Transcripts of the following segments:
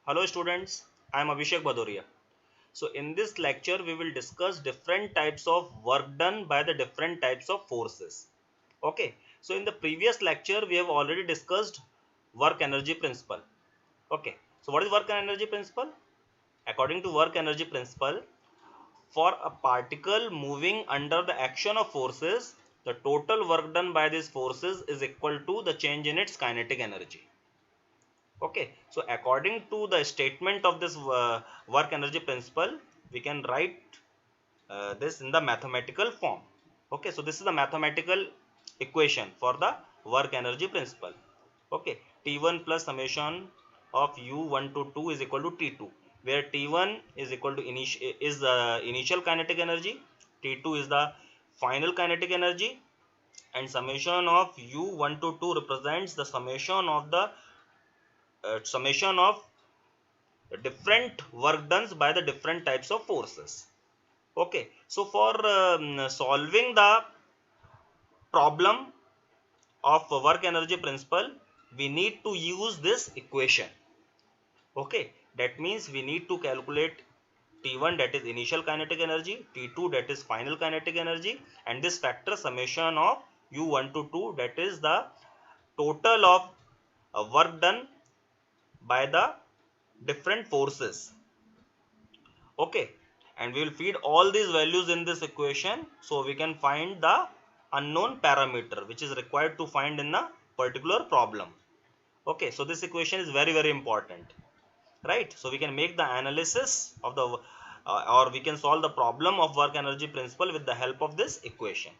Hello students, I am Abhishek Bhadoria. So in this lecture we will discuss different types of work done by the different types of forces. Okay, so in the previous lecture we have already discussed work energy principle. Okay, so what is work energy principle? According to work energy principle, for a particle moving under the action of forces, the total work done by these forces is equal to the change in its kinetic energy. Okay, so according to the statement of this work energy principle, we can write this in the mathematical form. Okay, so this is the mathematical equation for the work energy principle. Okay, T1 plus summation of U1 to 2 is equal to T2, where T1 is equal to initial kinetic energy, T2 is the final kinetic energy, and summation of U1 to 2 represents the summation of different work done by the different types of forces. Okay, so for solving the problem of work energy principle, we need to use this equation. Okay, that means we need to calculate T1, that is initial kinetic energy, T2, that is final kinetic energy, and this factor summation of U1 to 2, that is the total of work done by the different forces. Okay, and we will feed all these values in this equation so we can find the unknown parameter which is required to find in a particular problem. Okay, so this equation is very important, right? So we can make the analysis of the or we can solve the problem of work energy principle with the help of this equation,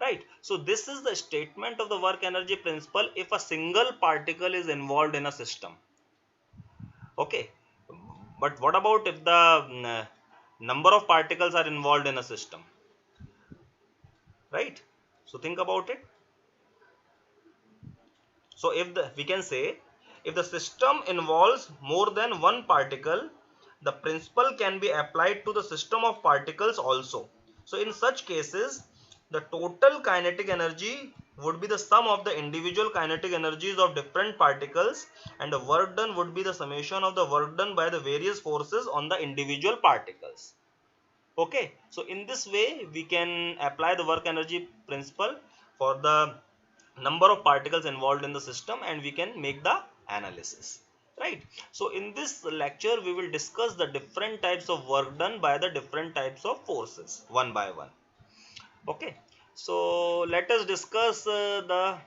right? So this is the statement of the work energy principle if a single particle is involved in a system. Okay, but what about if the number of particles are involved in a system, right? So think about it. So if we can say if the system involves more than one particle, the principle can be applied to the system of particles also. So in such cases, the total kinetic energy would be the sum of the individual kinetic energies of different particles, and the work done would be the summation of the work done by the various forces on the individual particles. Okay, so in this way we can apply the work energy principle for the number of particles involved in the system, and we can make the analysis, right? So in this lecture we will discuss the different types of work done by the different types of forces one by one. Okay, so let us discuss the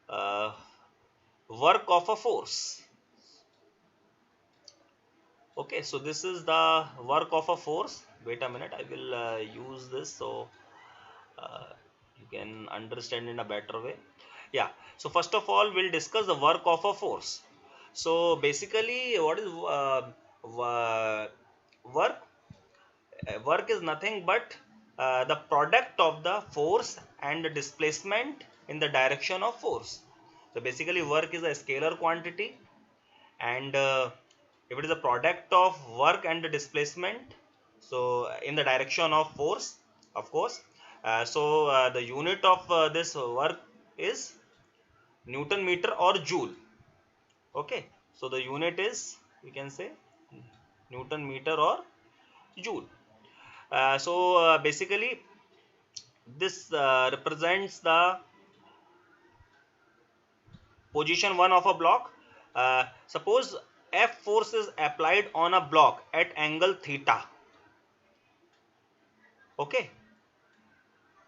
uh, work of a force. Okay, so this is the work of a force. Wait a minute, I will use this so uh, you can understand in a better way. Yeah, so first of all we'll discuss the work of a force. So basically what is work? Work is nothing but the product of the force and the displacement in the direction of force. So basically work is a scalar quantity, and if it is a product of work and the displacement, so in the direction of force, of course, the unit of this work is Newton meter or joule. Okay, so the unit is, we can say, Newton meter or joule. Basically this represents the position 1 of a block. Suppose F force is applied on a block at angle theta. Okay,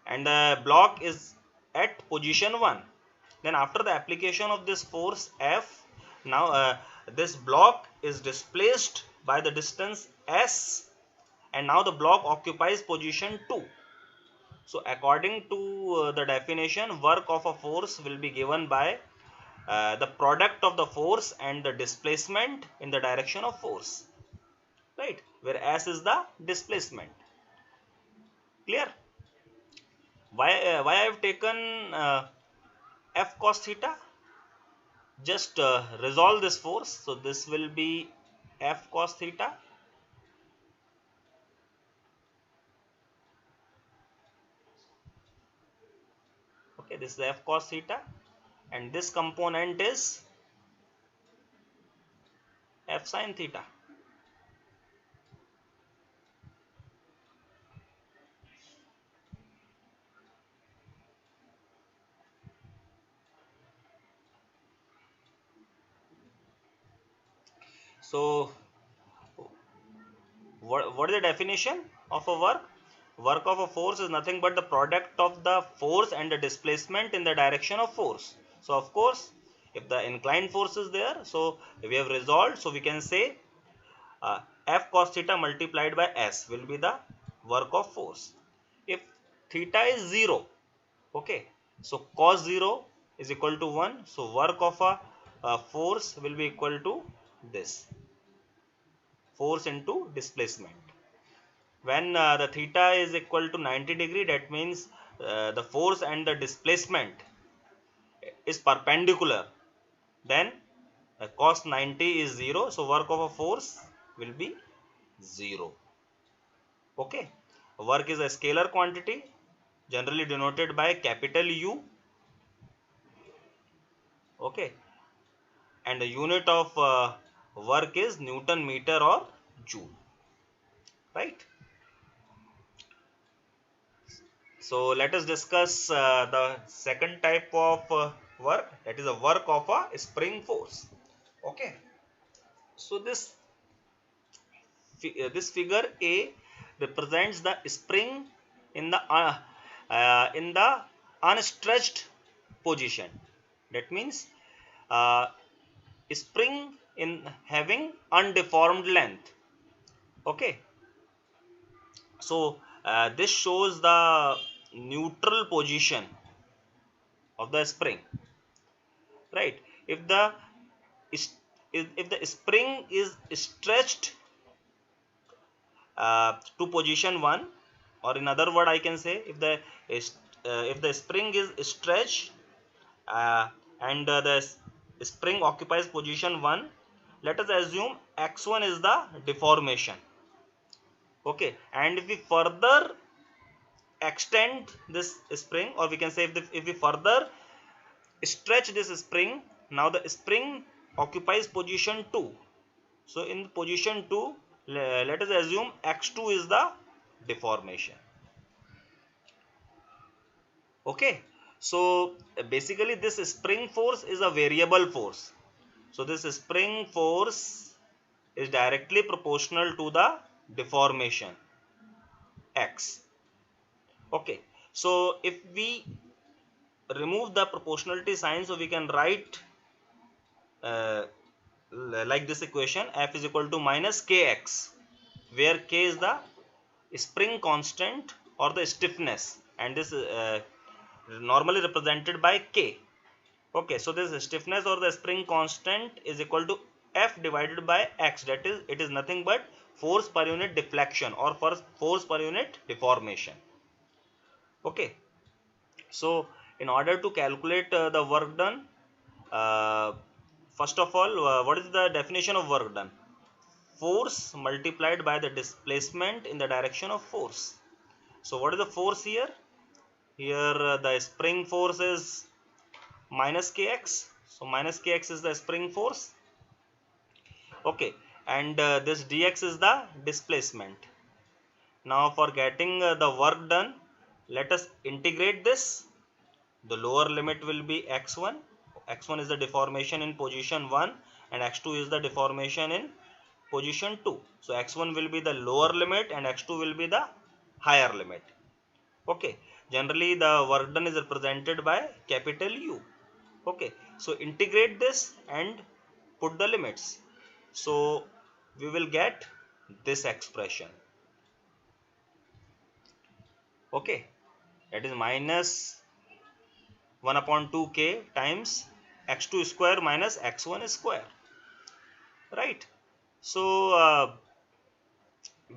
and the block is at position 1. Then after the application of this force F, now this block is displaced by the distance S, and now the block occupies position 2. So according to the definition, work of a force will be given by the product of the force and the displacement in the direction of force, right, where S is the displacement. Clear? Why I have taken F cos theta? Just resolve this force, so this will be F cos theta. Okay, this is F cos theta, and this component is F sin theta. So what is the definition of a work? Work of a force is nothing but the product of the force and the displacement in the direction of force. So of course, if the inclined force is there, so we have resolved, so we can say F cos theta multiplied by S will be the work of force. If theta is 0, okay, so cos 0 is equal to 1, so work of a force will be equal to this, force into displacement. When the theta is equal to 90 degree, that means the force and the displacement is perpendicular, then cos 90 is 0, so work of a force will be 0. Okay, work is a scalar quantity generally denoted by capital U. Okay, and the unit of work is Newton meter or joule, right? So let us discuss the second type of work, that is a work of a spring force. Okay, so this figure A represents the spring in the unstretched position. That means uh, spring in having undeformed length. Okay, so this shows the neutral position of the spring, right? If the if the spring is stretched to position 1, or in other word I can say, if the spring is stretched uh, and the spring occupies position 1, let us assume x1 is the deformation. Okay, and if we further extend this spring, or we can say if we further stretch this spring, now the spring occupies position 2. So in position 2, let us assume x2 is the deformation. Okay, so basically this spring force is a variable force. So this spring force is directly proportional to the deformation x. Okay, so if we remove the proportionality sign, so we can write uh, like this equation: F is equal to minus kx, where k is the spring constant or the stiffness, and this normally represented by k. Okay, so this stiffness or the spring constant is equal to F divided by x, that is, it is nothing but force per unit deflection or force per unit deformation. Okay, so in order to calculate the work done, uh, first of all, what is the definition of work done? Force multiplied by the displacement in the direction of force. So what is the force here? Here the spring force is minus kx. So minus kx is the spring force. Okay, and this dx is the displacement. Now for getting the work done, let us integrate this. The lower limit will be x1. x1 is the deformation in position 1 and x2 is the deformation in position 2. So x1 will be the lower limit and x2 will be the higher limit. Okay, generally the work done is represented by capital U. Okay, so integrate this and put the limits. So we will get this expression. Okay, that is minus 1 upon 2k times x2 square minus x1 square, right? So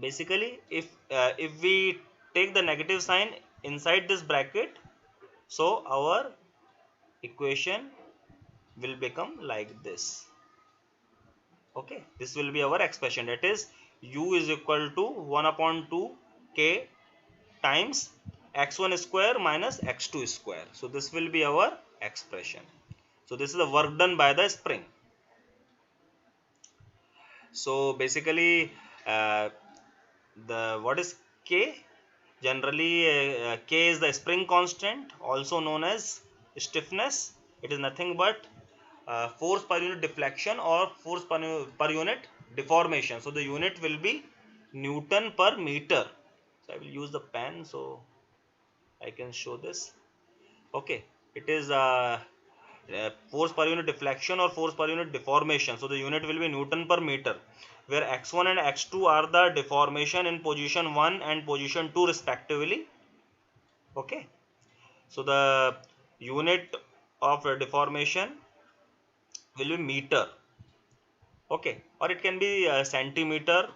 basically if we take the negative sign inside this bracket, so our equation will become like this. Okay, this will be our expression, that is u is equal to 1 upon 2k times x1 square minus x2 square. So this will be our expression. So this is the work done by the spring. So basically the what is K? Generally K is the spring constant, also known as stiffness. It is nothing but force per unit deflection or force per unit deformation. So the unit will be Newton per meter. So I will use the pen so I can show this. Okay, it is force per unit deflection or force per unit deformation. So the unit will be Newton per meter, where x1 and x2 are the deformation in position 1 and position 2 respectively. Okay, so the unit of deformation will be meter. Okay, or it can be centimeter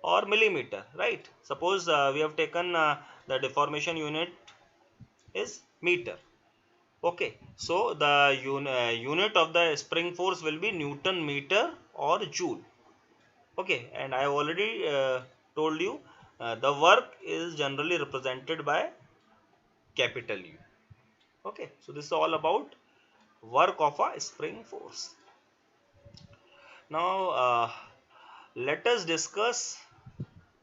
or millimeter, right? Suppose we have taken the deformation unit is meter. Okay, so the unit of the spring force will be Newton meter or joule. Okay, and I have already told you the work is generally represented by capital U. Okay, so this is all about work of a spring force. Now let us discuss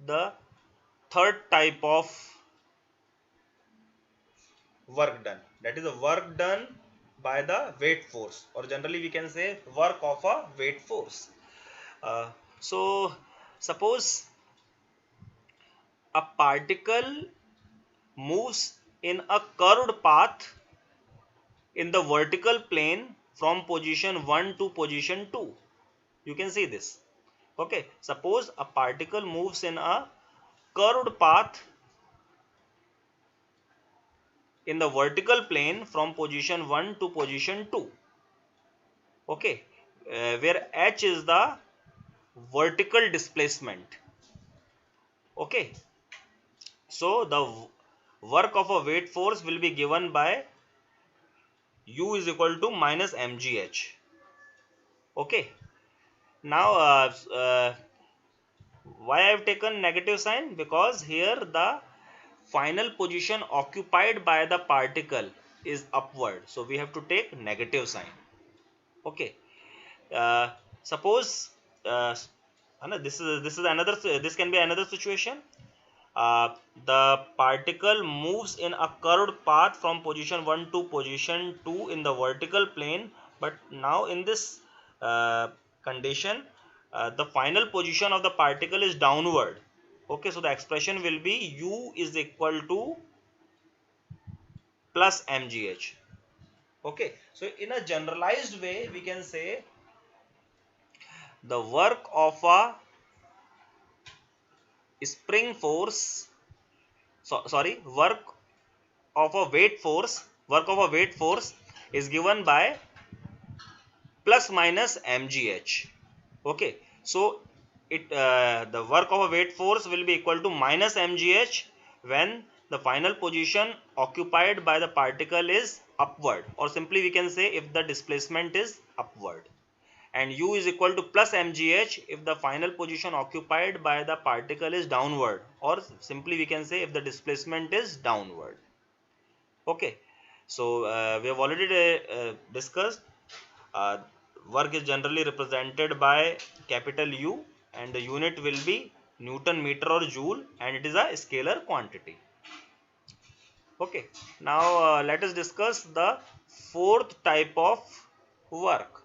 the third type of work done, that is the work done by the weight force, or generally we can say work of a weight force. So suppose a particle moves in a curved path in the vertical plane from position 1 to position 2. You can see this. Okay, suppose a particle moves in a curved path in the vertical plane from position 1 to position 2. Okay, where h is the vertical displacement. Okay, so the work of a weight force will be given by U is equal to minus mgh. Okay, now why I have taken negative sign? Because here the final position occupied by the particle is upward, so we have to take negative sign. Okay, suppose this can be another situation. The particle moves in a curved path from position 1 to position 2 in the vertical plane, but now in this condition the final position of the particle is downward. Okay, so the expression will be U is equal to plus mgh. Okay, so in a generalized way we can say the work of a spring force, work of a weight force is given by plus minus mgh. Okay, so it the work of a weight force will be equal to minus mgh when the final position occupied by the particle is upward, or simply we can say if the displacement is upward, and U is equal to plus mgh if the final position occupied by the particle is downward, or simply we can say if the displacement is downward. Okay, so we have already discussed uh, work is generally represented by capital U, and the unit will be Newton meter or joule, and it is a scalar quantity. Okay, now let us discuss the fourth type of work,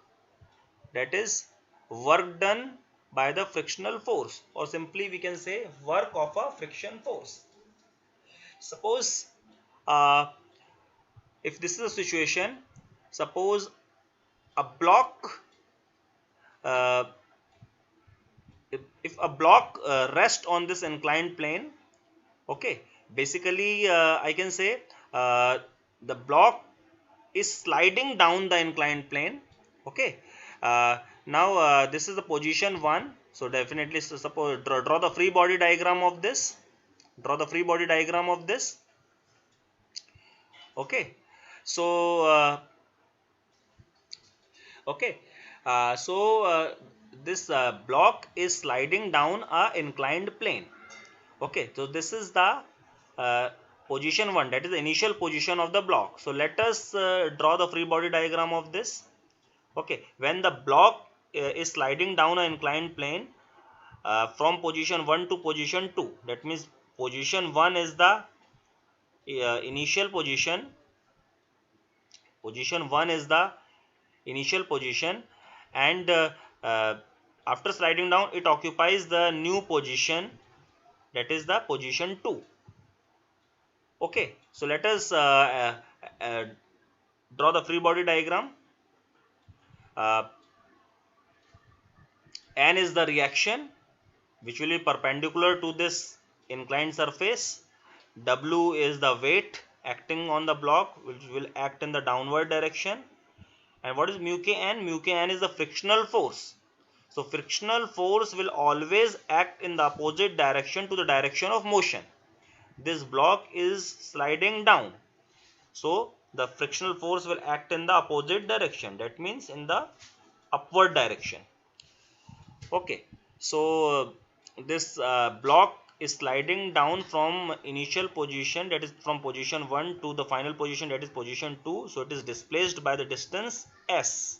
that is work done by the frictional force, or simply we can say work of a friction force. Suppose if this is a situation, suppose a block uh, if a block rests on this inclined plane. Okay, basically I can say the block is sliding down the inclined plane. Okay, now this is the position 1, so definitely suppose draw the free body diagram of this. Okay, so okay, this block is sliding down a inclined plane. Okay, so this is the uh, position 1, that is the initial position of the block. So let us draw the free body diagram of this. Okay, when the block is sliding down an inclined plane from position 1 to position 2. That means position 1 is the initial position. Position 1 is the initial position, and uh, after sliding down it occupies the new position, that is the position 2. Okay, so let us draw the free body diagram. uh, N is the reaction which will be perpendicular to this inclined surface. W is the weight acting on the block which will act in the downward direction. And what is mu k n? Mu k n is the frictional force. So frictional force will always act in the opposite direction to the direction of motion. This block is sliding down, so the frictional force will act in the opposite direction, that means in the upward direction. Okay, so this block is sliding down from initial position, that is from position 1 to the final position, that is position 2. So it is displaced by the distance s.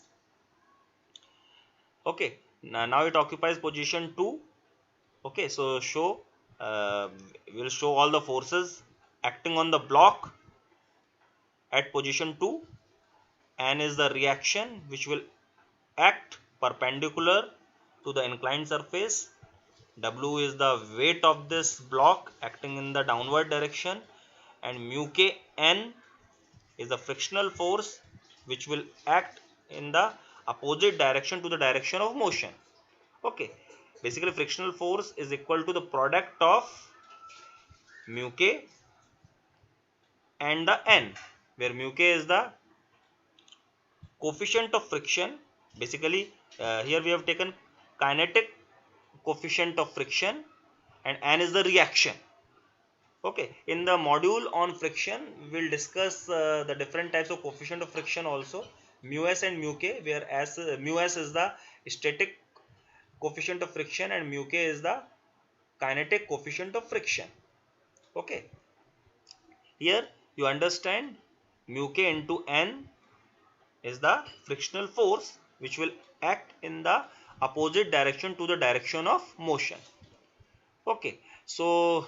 Okay, now it occupies position 2. Okay, so we'll show all the forces acting on the block at position 2. N is the reaction which will act perpendicular to the inclined surface. W is the weight of this block acting in the downward direction, and mu k n is the frictional force which will act in the opposite direction to the direction of motion. Okay, basically frictional force is equal to the product of mu k and the n, where mu k is the coefficient of friction. Basically here we have taken kinetic coefficient of friction, and n is the reaction. Okay, in the module on friction we will discuss the different types of coefficient of friction also, mu s and mu k, where mu s is the static coefficient of friction and mu k is the kinetic coefficient of friction. Okay, here you understand mu k into n is the frictional force which will act in the opposite direction to the direction of motion. Okay, so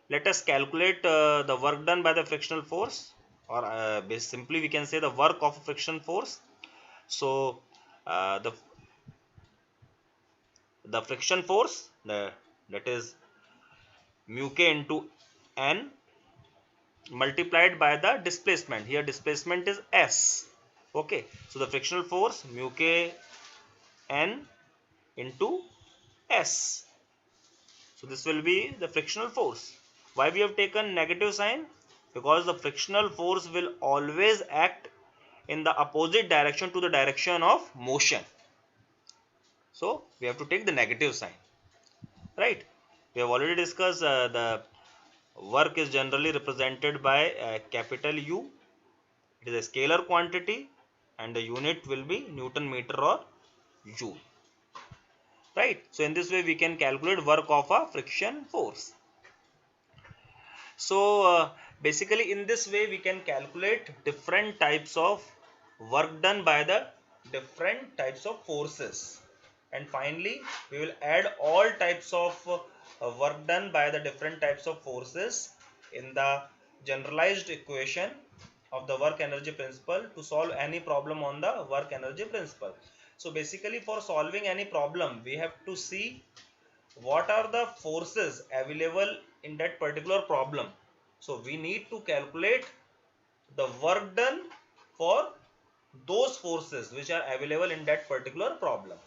let us calculate the work done by the frictional force, or simply we can say the work of friction force. So the friction force, that is mu k into n multiplied by the displacement. Here displacement is s. Okay, so the frictional force mu k n into s. So this will be the frictional force. Why we have taken negative sign? Because the frictional force will always act in the opposite direction to the direction of motion. So we have to take the negative sign, right? We have already discussed the work is generally represented by capital U. It is a scalar quantity and the unit will be Newton meter or joule. Right, so in this way we can calculate work of a friction force. So basically in this way we can calculate different types of work done by the different types of forces, and finally we will add all types of work done by the different types of forces in the generalized equation of the work energy principle to solve any problem on the work energy principle. So basically for solving any problem we have to see what are the forces available in that particular problem. So we need to calculate the work done for those forces which are available in that particular problem.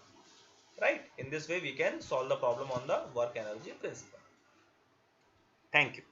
Right? In this way we can solve the problem on the work energy principle. Thank you.